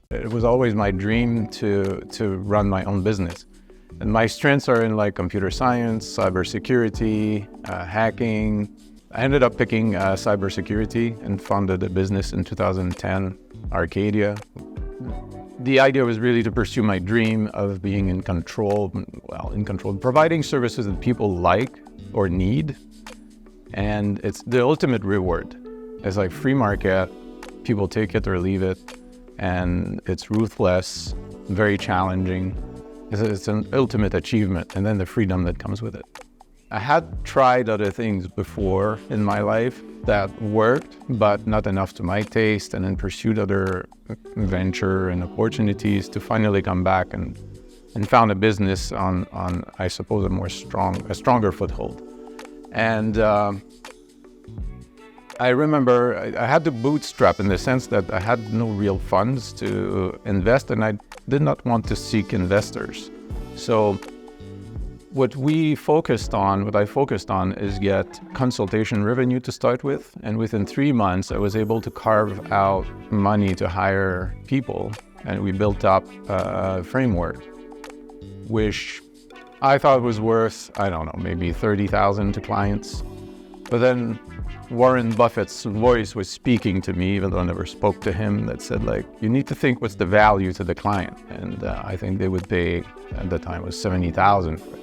It was always my dream to run my own business. And my strengths are in like computer science, cybersecurity, hacking. I ended up picking cybersecurity and founded a business in 2010, Arcadia. The idea was really to pursue my dream of being in control, providing services that people like or need. And it's the ultimate reward. It's like free market, people take it or leave it, and it's ruthless, very challenging. It's an ultimate achievement, and then the freedom that comes with it. I had tried other things before in my life that worked, but not enough to my taste, and then pursued other venture and opportunities to finally come back and found a business on I suppose a stronger foothold. And I remember I had to bootstrap in the sense that I had no real funds to invest, and I did not want to seek investors. So what I focused on is get consultation revenue to start with. And within 3 months, I was able to carve out money to hire people. And we built up a framework, which I thought was worth, I don't know, maybe $30,000 to clients. But then Warren Buffett's voice was speaking to me, even though I never spoke to him, that said, like, you need to think what's the value to the client. And I think they would pay, at the time, was $70,000 for it.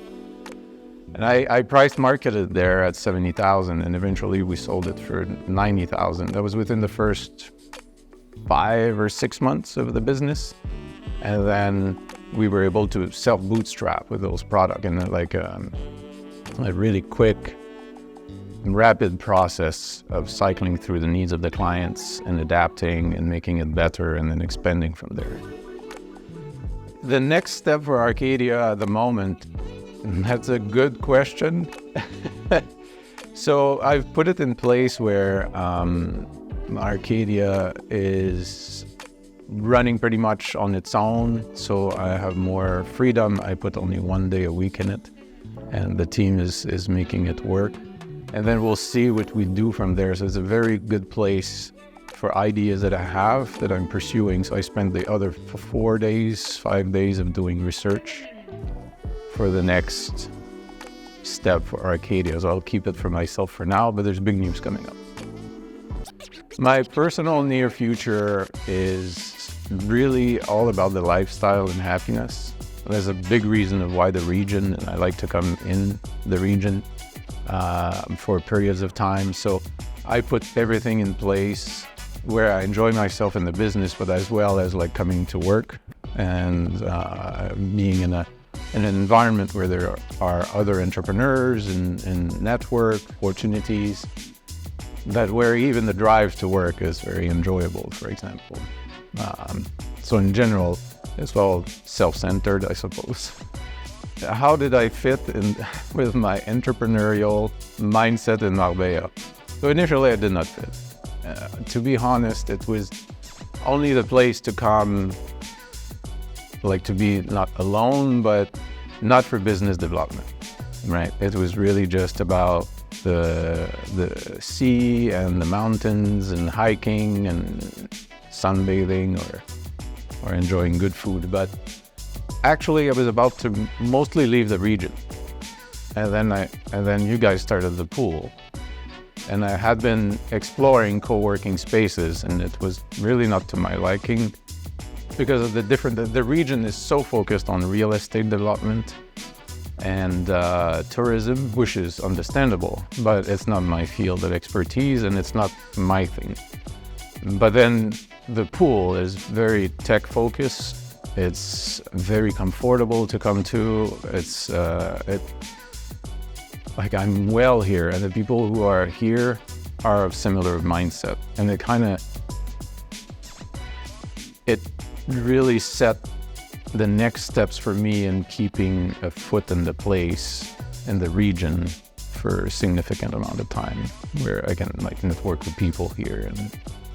And I priced marketed there at $70,000, and eventually we sold it for $90,000. That was within the first 5 or 6 months of the business. And then we were able to self-bootstrap with those products in like a really quick and rapid process of cycling through the needs of the clients and adapting and making it better and then expanding from there. The next step for Arcadia at the moment, that's a good question. So I've put it in place where Arcadia is running pretty much on its own. So I have more freedom. I put only 1 day a week in it, and the team is making it work. And then we'll see what we do from there. So it's a very good place for ideas that I have that I'm pursuing. So I spend the other 5 days of doing research for the next step for Arcadia. So I'll keep it for myself for now, but there's big news coming up. My personal near future is really all about the lifestyle and happiness. There's a big reason of why the region, and I like to come in the region for periods of time. So I put everything in place where I enjoy myself in the business, but as well as like coming to work and being in an environment where there are other entrepreneurs and network opportunities, that where even the drive to work is very enjoyable, for example. So in general, it's all self-centered, I suppose. How did I fit in with my entrepreneurial mindset in Marbella? So initially I did not fit. To be honest, it was only the place to come, like to be not alone, but not for business development, right? It was really just about the sea and the mountains and hiking and sunbathing or enjoying good food. But actually, I was about to mostly leave the region, and then you guys started the pool, and I had been exploring co-working spaces, and it was really not to my liking because of the region is so focused on real estate development and tourism, which is understandable, but it's not my field of expertise and it's not my thing. But then the pool is very tech focused. It's very comfortable to come to. It's like I'm well here, and the people who are here are of similar mindset, and it really set the next steps for me in keeping a foot in the place in the region for a significant amount of time, where I can like network with people here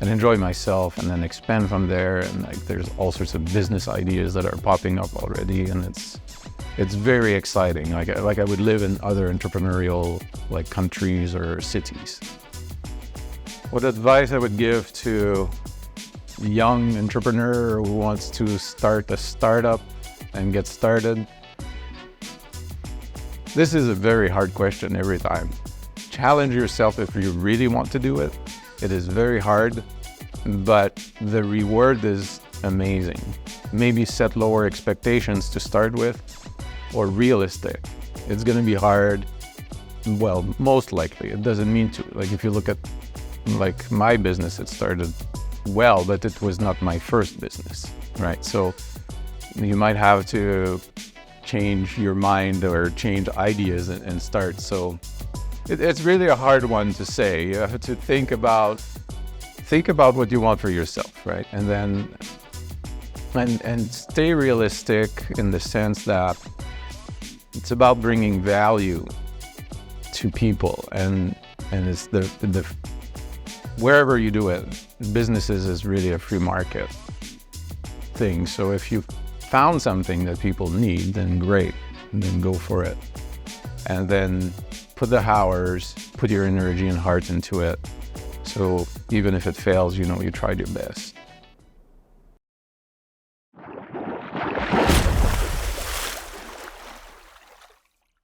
and enjoy myself, and then expand from there. And like there's all sorts of business ideas that are popping up already, and it's very exciting. Like I would live in other entrepreneurial like countries or cities. What advice I would give to a young entrepreneur who wants to start a startup and get started? This is a very hard question every time. Challenge yourself if you really want to do it. It is very hard, but the reward is amazing. Maybe set lower expectations to start with, or realistic. It's gonna be hard. Well, most likely. It doesn't mean to. Like if you look at like my business, it started well, but it was not my first business, right? So you might have to change your mind or change ideas and start. So it's really a hard one to say. You have to think about what you want for yourself, right? And then and stay realistic in the sense that it's about bringing value to people, and it's the wherever you do it, businesses is really a free market thing. So if you found something that people need, then great, and then go for it. And then put the hours, put your energy and heart into it. So even if it fails, you know you tried your best.